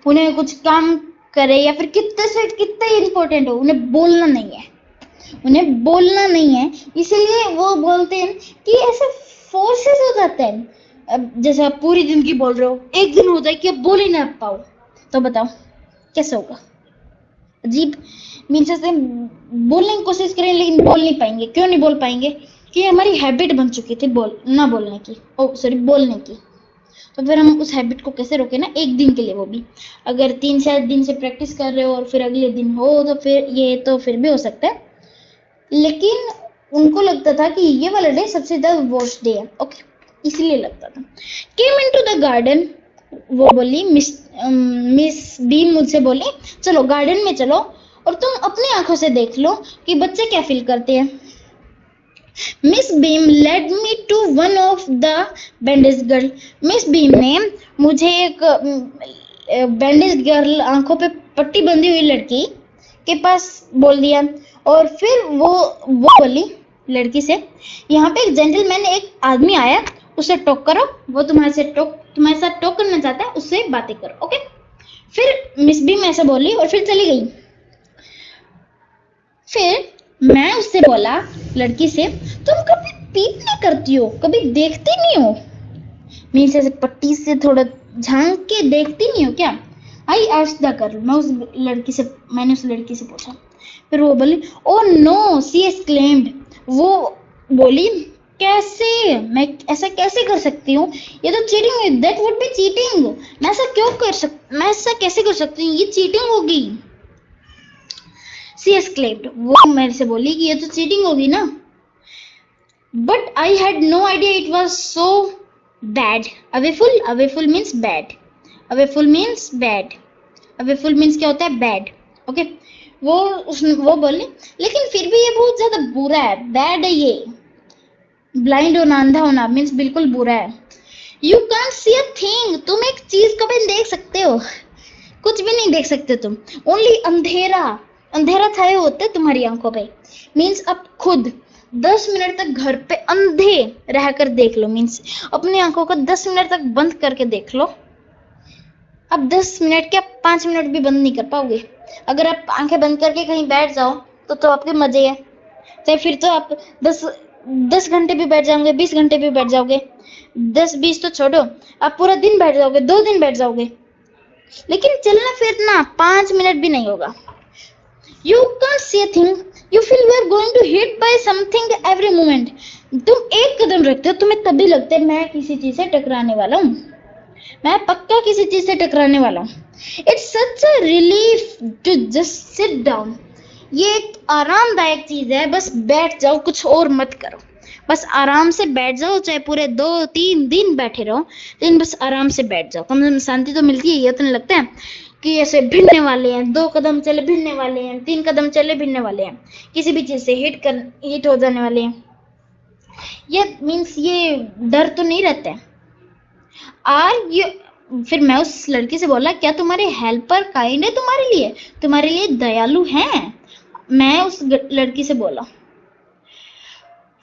उन्हें कुछ काम करे, या फिर कितने से कितने इंपॉर्टेंट हो, उन्हें बोलना नहीं है, उन्हें बोलना नहीं है। इसीलिए वो बोलते हैं कि ऐसे फोर्सेस हो जाते हैं। अब जैसे आप पूरी जिंदगी बोल रहे हो, एक दिन हो जाए कि आप बोल ही ना पाओ, तो बताओ कैसे होगा? अजीब, मीन्स ऐसे बोलने की कोशिश करें लेकिन बोल नहीं पाएंगे। क्यों नहीं बोल पाएंगे? कि हमारी हैबिट बन चुकी थी ना बोलने की, बोलने की। तो फिर हम उस हैबिट को कैसे रोके ना, एक दिन के लिए, वो भी अगर 3-4 दिन से प्रैक्टिस कर रहे हो और फिर अगले दिन हो, तो फिर ये तो फिर भी हो सकता है। लेकिन उनको लगता था कि ये वाला डे सबसे ज्यादा वर्स्ट डे है, ओके, इसलिए लगता था। केम इनटू द गार्डन, वो बोली मिस बीम मुझसे बोली, चलो गार्डन में चलो और तुम अपनी आंखों से देख लो कि बच्चे क्या फील करते हैं। Miss Beam led me to one of the bandage girl, miss Beam ने मुझे एक बैंडेज गर्ल, आंखों पे पट्टी बंधी हुई लड़की के पास बोल दिया। और फिर वो बोली लड़की से, यहाँ पे एक जेंटलमैन, एक आदमी आया, उसे टॉक करो, वो तुम्हारे साथ टॉक करना चाहता है, उससे बातें करो, ओके। फिर मिस बीम ऐसे बोली और फिर चली गई। फिर मैं उससे बोला, लड़की से, तुम कभी पीप नहीं करती हो, कभी देखती नहीं हो, मीन्स ऐसे पट्टी से थोड़ा झांक के देखती नहीं हो क्या? आई आस्क्ड द गर्ल, मैंने उस लड़की से पूछा। फिर वो बोली, ओ नो, शी एक्सक्लेम्ड, वो बोली, कैसे, मैं ऐसा कैसे कर सकती हूँ, ये तो चीटिंग है, दैट वुड बी चीटिंग, मैं ऐसा कैसे कर सकती हूँ, ये चीटिंग होगी। शी एक्सक्लेम्ड, वो मेरे से बोली कि ये तो चीटिंग होगी ना। But I had no idea it was so bad. Awful means bad, awful means bad, awful means क्या होता है? Bad, okay. वो बोली, लेकिन फिर भी ये बहुत ज्यादा बुरा है, बैड है ये, ब्लाइंड होना, अंधा होना मीन्स बिल्कुल बुरा है। You can't C a thing, तुम एक चीज को भी देख सकते हो, कुछ भी नहीं देख सकते तुम, ओनली अंधेरा छाए होते तुम्हारी आंखों पे। मीन्स अब खुद 10 मिनट तक घर पे अंधे रहकर देख लो, मीन्स अपनी आंखों को 10 मिनट तक बंद करके देख लो। अब 10 मिनट क्या 5 मिनट भी बंद नहीं कर पाओगे। अगर आप आंखें बंद करके कहीं बैठ जाओ तो आपके मजे है, चाहे फिर तो आप 10 घंटे भी बैठ जाओगे, 20 घंटे भी बैठ जाओगे, 10-20 तो छोड़ो, आप पूरा दिन बैठ जाओगे, 2 दिन बैठ जाओगे, लेकिन चलना फिरना 5 मिनट भी नहीं होगा। You can't see a thing. You feel you are going to hit by something every moment. तुम एक कदम रखते हो, तुम्हें तभी लगता है मैं किसी चीज से टकराने वाला हूँ, मैं पक्का किसी चीज से टकराने वाला हूँ। It's such a relief to just sit down. ये एक आरामदायक चीज है, बस बैठ जाओ, कुछ और मत करो, बस आराम से बैठ जाओ, चाहे पूरे 2-3 दिन बैठे रहो, लेकिन बस आराम से बैठ जाओ, कम से कम शांति तो मिलती है। ये तो नहीं लगता है कि ऐसे भिड़ने वाले हैं, 2 कदम चले भिड़ने वाले हैं, 3 कदम चले भिड़ने वाले हैं, किसी भी चीज से हिट हो जाने वाले हैं। ये मीन्स ये डर तो नहीं रहता है। फिर मैं उस लड़की से बोला, क्या तुम्हारे हेल्पर काइंड है, तुम्हारे लिए दयालु हैं? मैं उस लड़की से बोला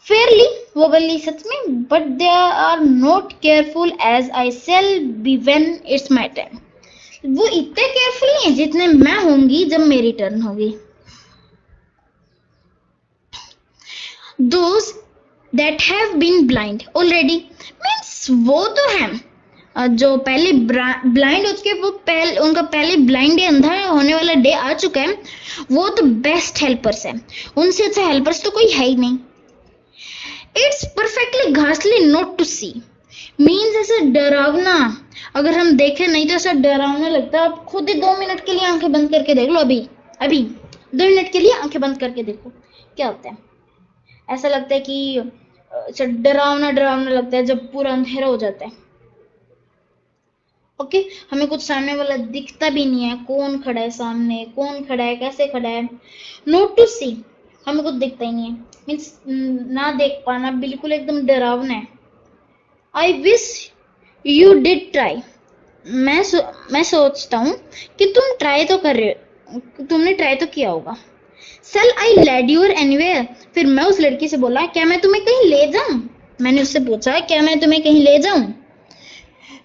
फेयरली, वो बोली सच में, but they are not careful as I shall be when it's my time. वो इतने केयरफुल नहीं है जितने मैं होंगी जब मेरी टर्न होगी। Those that have been blind already, means वो तो है जो पहले ब्लाइंड हो चुके, उनका पहले ब्लाइंड अंधा होने वाला डे आ चुका है, वो तो बेस्ट हेल्पर्स है, उनसे अच्छा हेल्पर्स तो कोई है ही नहीं। इट्स परफेक्टली घासली नॉट टू सी, मीन्स ऐसा डरावना, अगर हम देखें नहीं तो ऐसा डरावना लगता है। आप खुद ही 2 मिनट के लिए आंखें बंद करके देख लो, अभी 2 मिनट के लिए आंखें बंद करके देखो क्या होता है। ऐसा लगता है कि डरावना लगता है जब पूरा अंधेरा हो जाता है। ओके, हमें कुछ सामने वाला दिखता भी नहीं है, कौन खड़ा है सामने, कौन खड़ा है, कैसे खड़ा है, नॉट टू सी, हमें कुछ दिखता ही नहीं है, मीन्स ना देख पाना, बिल्कुल एकदम डरावना है। I wish you did try, मैं सोचता हूँ कि तुम ट्राई तो कर रहे हो, तुमने ट्राई तो किया होगा। Shall I lead you anywhere? फिर मैं उस लड़की से बोला, क्या मैं तुम्हें कहीं ले जाऊं? मैंने उससे पूछा, क्या मैं तुम्हें कहीं ले जाऊं?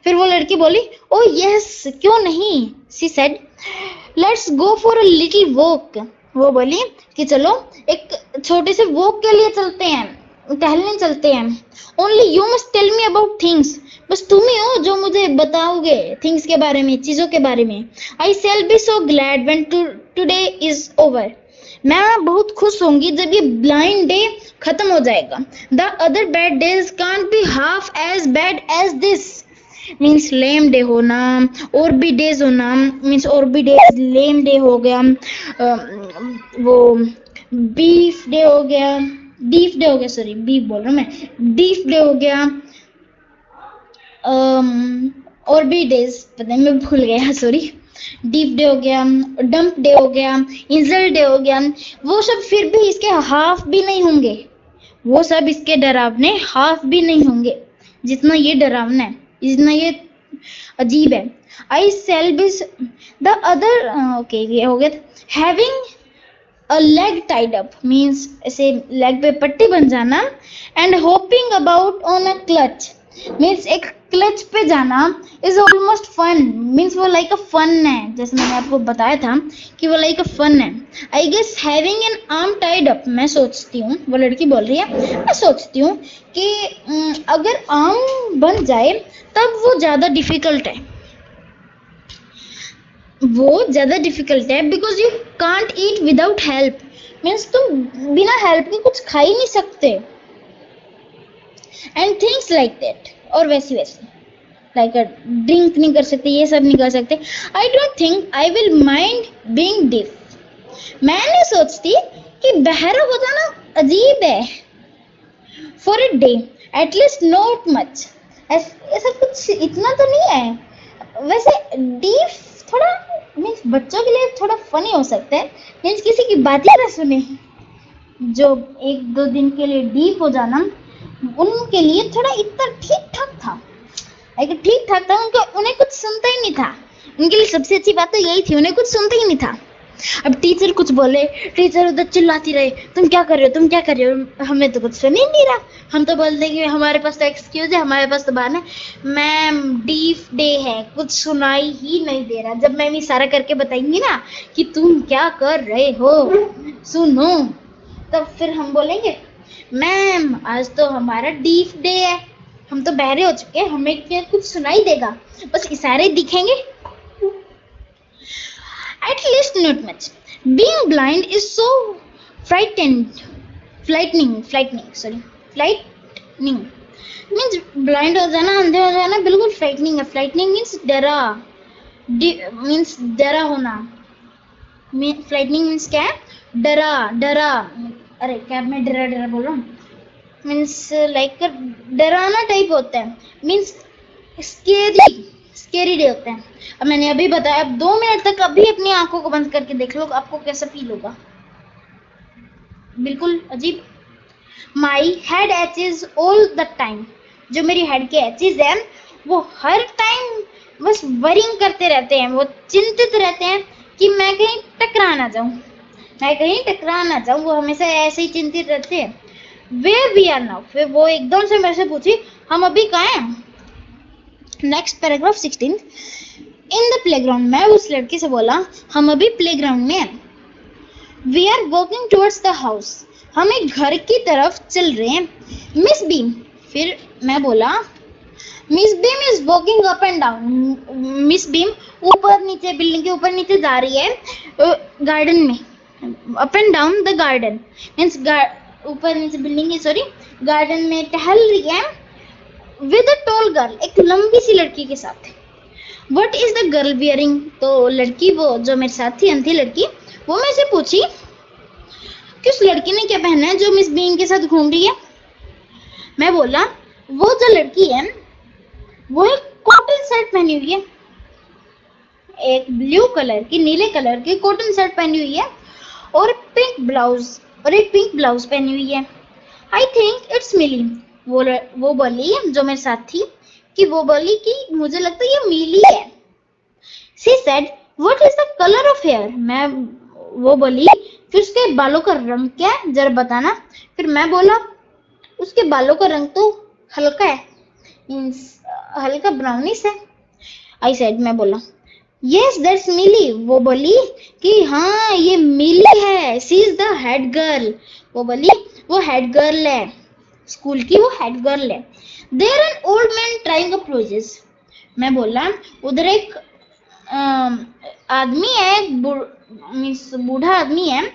फिर वो लड़की बोली, ओह यस, क्यों नहीं? She said, let's go for a little walk. वो बोली कि चलो एक छोटे से वॉक के लिए चलते हैं, टहलने चलते हैं। Only you must tell me about things. बस तुम ही हो जो मुझे बताओगे थिंग्स के बारे में, चीजों के बारे में। I shall be so glad when today is over. मैं बहुत खुश होंगी जब ये ब्लाइंड डे खत्म हो जाएगा। The other bad days can't be half as bad as this. Means lame day होना, और भी डेज होना, मीन्स और भी डेज, लेम डे हो गया, वो बीफ डे हो गया, सॉरी बीफ बोल रहा हूँ मैं, बीफ डे हो गया, और भी डेज पता नहीं मैं भूल गया, सॉरी, डीप डे हो गया, डंप डे हो गया, इंसल्ट डे हो गया, वो सब फिर भी इसके हाफ भी नहीं होंगे, वो सब इसके डरावने हाफ भी नहीं होंगे जितना ये डरावना है, जितना ये अजीब है। I shall be the other, okay ये हो गया। Having a leg tied up, means ऐसे लेग पे पट्टी बन जाना, and hopping about on a clutch, means एक क्लच पे जाना इज ऑलमोस्ट फन, मीन्स वो लाइक अ फन है, जैसे मैंने आपको बताया था कि वो लाइक अ फन है। I guess having an arm tied up, मैं सोचती हूँ, वो लड़की बोल रही है, मैं सोचती हूँ कि अगर आर्म बन जाए तब वो ज़्यादा डिफिकल्ट है, because you can't eat without help, means तुम बिना हेल्प के कुछ खा ही नहीं सकते, एंड थिंग्स लाइक दैट, और वैसे लाइक ड्रिंक नहीं कर सकते, ये सब नहीं कर सकते। I don't think I will mind being deaf, मैं नहीं सोचती कि बहरा हो जाना अजीब है, for a day at least not much, ऐसा कुछ इतना तो नहीं है। वैसे डीफ थोड़ा मीन्स बच्चों के लिए थोड़ा फनी हो सकता है, मीन्स किसी की बातें ना सुने, जो 1-2 दिन के लिए डीप हो जाना उनके लिए थोड़ा इतना ठीक ठाक था, उन्हें कुछ सुनता ही नहीं था, उनके लिए सबसे अच्छी बात तो यही थी, उन्हें कुछ सुनता ही नहीं था। अब टीचर कुछ बोले, टीचर उधर चिल्लाती रहे, तुम क्या कर रहे हो, तुम क्या कर रहे हो, हमें तो कुछ सुन ही नहीं रहा। हम तो बोलते कि हमारे पास तो एक्सक्यूज है, हमारे पास तो बहाना है। मैम डीफ डे है, कुछ सुनाई ही नहीं दे रहा। जब मैम इशारा करके बताएंगी ना कि तुम क्या कर रहे हो, सुनो, तब फिर हम बोलेंगे मैम आज तो हमारा डीफ डे है, हम तो बहरे हो चुके हैं, हमें क्या कुछ सुनाई देगा, बस इशारे दिखेंगे। At least not much. Being blind is so frightening. Means blind हो जाना, अंधे हो जाना बिल्कुल frightening है। Frightening means डरा, means डरा होना। Frightening means क्या है? डरा। अरे क्या मैं डरा बोल रहा हूँ? Means like डराना टाइप होता है। Means स्केरी डे होते हैं। अब मैंने अभी बताया, अब 2 मिनट तक अभी अपनी आंखों को बंद करके देख लो, आपको कैसा फील होगा, बिल्कुल अजीब। My head aches all the time, जो मेरी हेड के एचेज हैं वो हर टाइम बस वरिंग करते रहते हैं, वो चिंतित रहते हैं कि मैं कहीं टकरा ना जाऊं, वो हमेशा ऐसे ही चिंतित रहते हैं। वेयर वी आर नाउ, फिर वो एकदम से मेरे से पूछी हम अभी कहाँ हैं। Next paragraph 16, in the playground, मैं उस लड़की से बोला हम अभी प्लेग्राउंड में हैं। We are walking towards the house, हम एक घर की तरफ चल रहे हैं। मिस बीम, फिर मैं बोला miss beam is walking up and down, miss beam ऊपर नीचे, बिल्डिंग के ऊपर नीचे जा रही है गार्डन में, up and down the garden means ऊपर नीचे बिल्डिंग है, सॉरी गार्डन में टहल रही है। विद अ टॉल गर्ल, एक लंबी सी लड़की के साथ। What is the girl wearing, तो लड़की वो जो मेरे साथ थी, अंधी लड़की, वो मेरे से पूछी कि उस लड़की ने क्या पहना है जो मिस बीन के साथ घूम रही है। मैं बोला वो जो लड़की है वो एक कॉटन शर्ट पहनी हुई है, एक ब्लू कलर की, नीले कलर की कॉटन शर्ट पहनी हुई है और एक पिंक ब्लाउज पहनी हुई है। आई थिंक इट्स मिली, वो बोली जो मेरे साथ थी कि वो बोली कि मुझे लगता है ये मिली है। She said, what is the color of hair? वो बोली फिर उसके बालों का रंग क्या है जरा बताना। फिर मैं बोला उसके बालों का रंग तो हल्का है, मीन्स हल्का ब्राउनिश है। आई सेड, मैं बोला यस दैट्स मिली, वो बोली कि हाँ ये मिली है। She is the head girl, वो बोली वो हेड गर्ल है, स्कूल की वो हेड गर्ल है। There an old man trying up roses, मैं बोला उधर एक आदमी है, मीन्स बूढ़ा आदमी है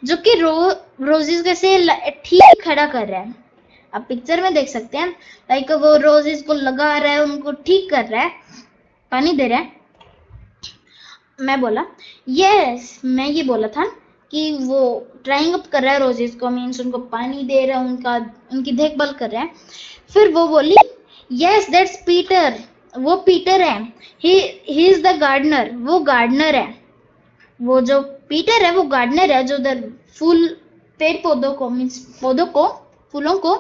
जो कि रोजेस कैसे ठीक खड़ा कर रहा है। आप पिक्चर में देख सकते हैं, लाइक वो रोजेस को लगा रहा है, उनको ठीक कर रहा है, पानी दे रहा है। मैं बोला यस, मैं ये बोला था कि वो ट्राइंग अप कर रहा है रोजेस को, मीन्स उनको पानी दे रहा है, उनकी देखभाल कर रहा है। फिर वो बोली यस दैट्स पीटर, वो पीटर है। ही इज द गार्डनर, वो गार्डनर है। वो जो पीटर है वो गार्डनर है, जो उधर फूल पेड़ पौधों को, मीन्स पौधों को, फूलों को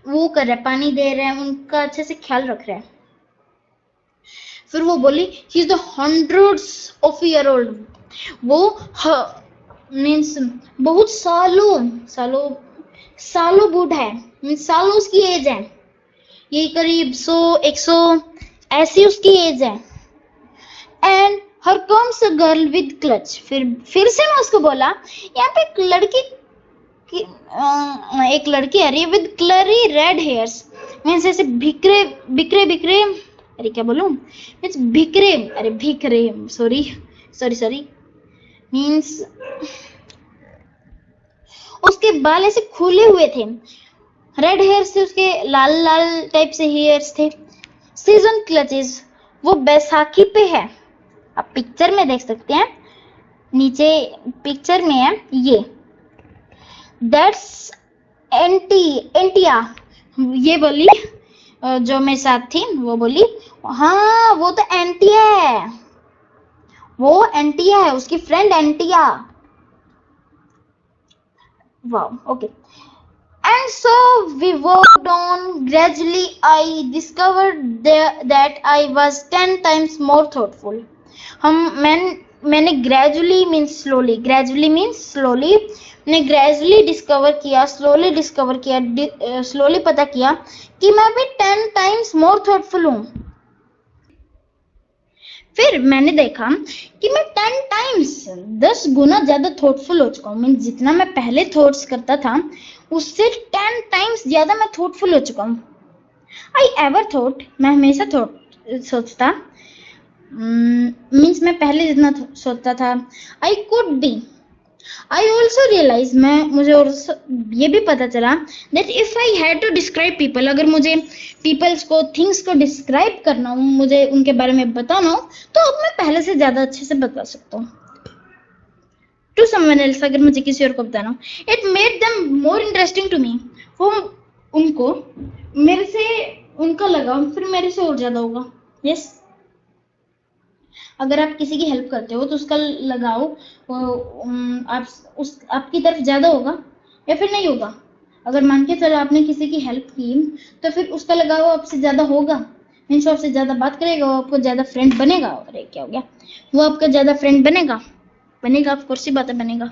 वो कर रहा है, पानी दे रहा है, उनका अच्छे से ख्याल रख रहा है। फिर वो बोली he is the hundreds of year old, वो मीन्स बहुत सालों बूढ़ा है, मीन्स सालों उसकी एज है, ये करीब 100-100 ऐसी उसकी एज है। And her comes a girl with clutch, फिर से मैं उसको बोला यहाँ पे एक लड़की आ रही है विद क्लरी रेड हेयर्स, मीन्स ऐसे बिखरे अरे क्या बोलूं, मीन्स बिखरे सॉरी मीन्स उसके बाल ऐसे खुले हुए थे, रेड हेयर्स थे उसके, लाल टाइप से हेयर्स थे। सीजन क्लचेस, वो बैसाखी पे है। आप पिक्चर में देख सकते हैं, नीचे पिक्चर में है ये, दैट्स एंटिया, ये बोली जो मेरे साथ थी, वो बोली हाँ वो तो एंटिया है, वो एंटिया है, उसकी फ्रेंड एंटिया। वाह, okay. And so we walked on. Gradually, I discovered that I was 10 times more thoughtful. मैंने gradually means slowly, gradually means slowly, मैंने ग्रेजुअली डिस्कवर किया, स्लोली डिस्कवर किया, स्लोली पता किया कि मैं भी 10 टाइम्स मोर थॉटफुल हूँ। फिर मैंने देखा कि मैं 10 टाइम्स 10 गुना ज्यादा थॉटफुल हो चुका हूँ। मीन्स जितना मैं पहले थॉट्स करता था उससे 10 टाइम्स ज्यादा मैं थॉटफुल हो चुका हूँ। आई एवर थॉट, मैं हमेशा सोचता, मीन्स मैं पहले जितना सोचता था, I could be, I also realise, मुझे और ये भी पता चला that if I had to describe people, अगर मुझे पीपल्स को, थिंग्स को डिस्क्राइब करना हो, मुझे उनके बारे में बताना हो, तो अब मैं पहले से ज्यादा अच्छे से बता सकता हूँ। टू समवन एल्स, अगर मुझे किसी और को बताना हो, it made them more interesting to me, वो उनको मेरे से उनका लगाव फिर मेरे से और ज्यादा होगा। यस, अगर आप किसी की हेल्प करते हो तो उसका लगाव आपकी तरफ ज्यादा होगा या फिर नहीं होगा। अगर मान के चलो आपने किसी की हेल्प की तो फिर उसका लगाव आपसे ज्यादा होगा, मीन्स आपसे ज्यादा बात करेगा, वो आपको ज्यादा फ्रेंड बनेगा। अरे क्या हो गया, वो आपका ज्यादा फ्रेंड बनेगा, ऑफ कोर्स ही बात है, बनेगा।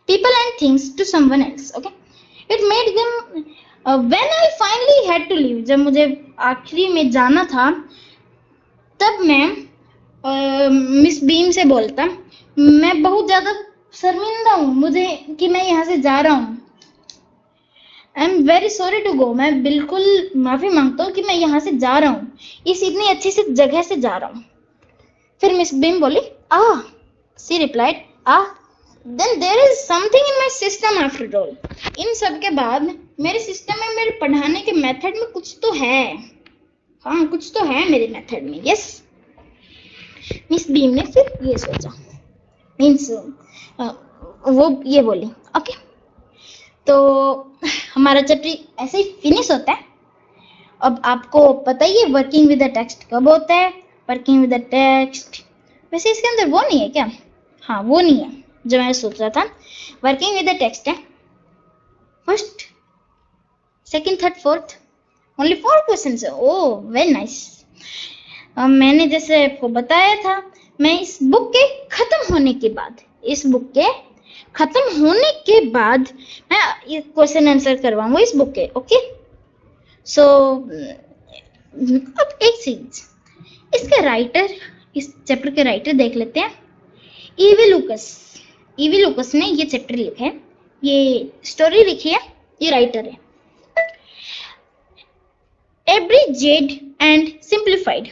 people and things to someone else, okay, it made them when I finally had to leave, जब मुझे आखिरी में जाना था तब मैं मिस बीम से बोलता, मैं बहुत ज्यादा शर्मिंदा हूँ मुझे कि मैं यहाँ से जा रहा हूँ। I am very sorry to go, मैं बिल्कुल माफी मांगता हूँ कि मैं यहाँ से जा रहा हूँ, इस इतनी अच्छी सी जगह से जा रहा हूँ। फिर मिस बीम बोली, she replied, then there is something in my system after all, इन सब के बाद मेरे सिस्टम में, मेरे पढ़ाने के मेथड में कुछ तो है, हाँ कुछ तो है मेरे मेथड में। यस, मिस बीम ने फिर ये सोचा, मीन्स वो ये बोली। ओके, तो हमारा चैप्टर ऐसे ही फिनिश होता है। अब आपको पता ही है वर्किंग विद द टेक्स्ट कब होता है। वर्किंग विद द टेक्स्ट, वैसे इसके अंदर वो नहीं है क्या? हाँ, वो नहीं है जो मैं सोच रहा था। वर्किंग विद द टेक्स्ट है first, second, third, fourth, only 4 questions है। Oh very nice. मैंने जैसे आपको बताया था, मैं इस बुक के खत्म होने के बाद, मैं ये क्वेश्चन आंसर करवाऊंगा इस बुक के। ओके, सो अब एक चीज, इसके राइटर, इस चैप्टर के राइटर देख लेते हैं। ईवी लुकस ने ये चैप्टर लिखा है, ये स्टोरी लिखी है, ये राइटर है। एब्रिजेड एंड सिंप्लीफाइड,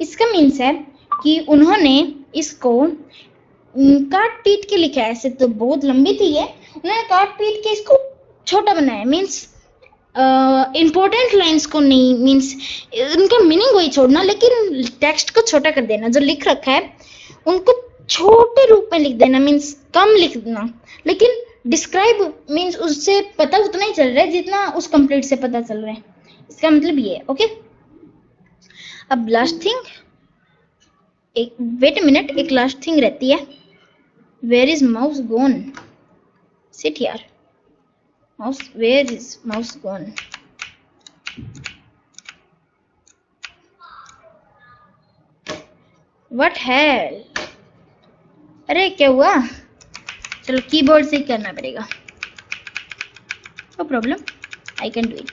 इसका मीन्स है कि उन्होंने इसको काट पीट के लिखा है। ऐसे तो बहुत लंबी थी ये, उन्होंने काट पीट के इसको छोटा बनाया। मीन्स इंपॉर्टेंट लाइंस को नहीं, मीन्स उनका मीनिंग वही छोड़ना, लेकिन टेक्स्ट को छोटा कर देना। जो लिख रखा है उनको छोटे रूप में लिख देना, मीन्स कम लिख देना, लेकिन डिस्क्राइब मीन्स उससे पता उतना ही चल रहा है जितना उस कंप्लीट से पता चल रहा है। इसका मतलब ये है। ओके, अब लास्ट थिंग, एक वेट अ मिनट, एक लास्ट थिंग रहती है। Where is mouse gone? Shit यार, mouse, where is mouse gone? What hell, अरे क्या हुआ? चलो कीबोर्ड से ही करना पड़ेगा, no problem, I can do it.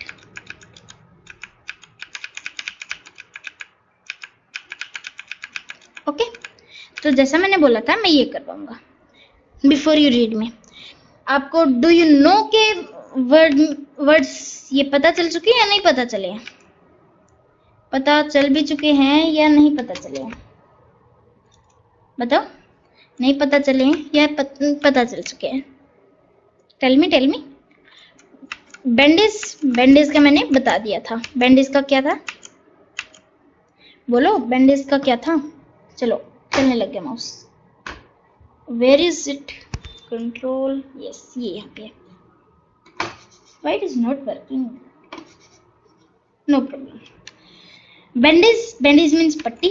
Okay, तो जैसा मैंने बोला था मैं ये करवाऊंगा। बिफोर यू रीड में, आपको डू यू नो के वर्ड्स ये पता चल चुके हैं या नहीं पता चले हैं? पता चल भी चुके हैं या नहीं पता चले हैं? बताओ, नहीं पता चले हैं या पता चल चुके हैं? Tell me. बैंडेज का मैंने बता दिया था। बैंडेज का क्या था? बोलो, बैंडेज का क्या था? चलो चलने लग गया mouse. Where is it? Control, yes, ये यहाँ पे। Why it is not working? No problem. Bandage means पट्टी।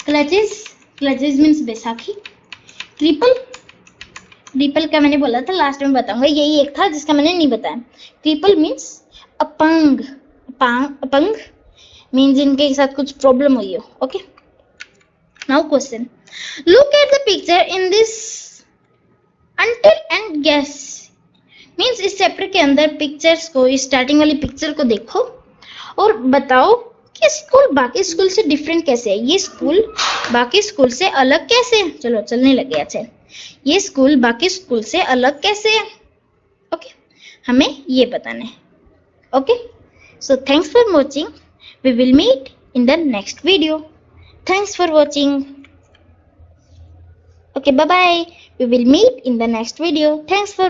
क्लचेस मीन्स बैसाखी। क्रीपल का मैंने बोला था, लास्ट में बताऊंगा, यही एक था जिसका मैंने नहीं बताया। क्रीपल मीन्स अपंग मीन्स जिनके साथ कुछ प्रॉब्लम हुई हो। Okay, Now question. Look at the picture in this until and guess. Means इस चैप्टर के अंदर पिक्चर्स को, स्टार्टिंग वाली पिक्चर को देखो और बताओ कि स्कूल बाकी स्कूल से डिफरेंट कैसे है, ये स्कूल बाकी स्कूल से अलग कैसे है। चलो चलने लगे। अच्छा, ये स्कूल बाकी स्कूल से अलग कैसे है। ओके, हमें ये बताना है। Okay, so thanks for watching. We will meet in the next video. Thanks for watching. Okay, bye bye. We will meet in the next video. Thanks for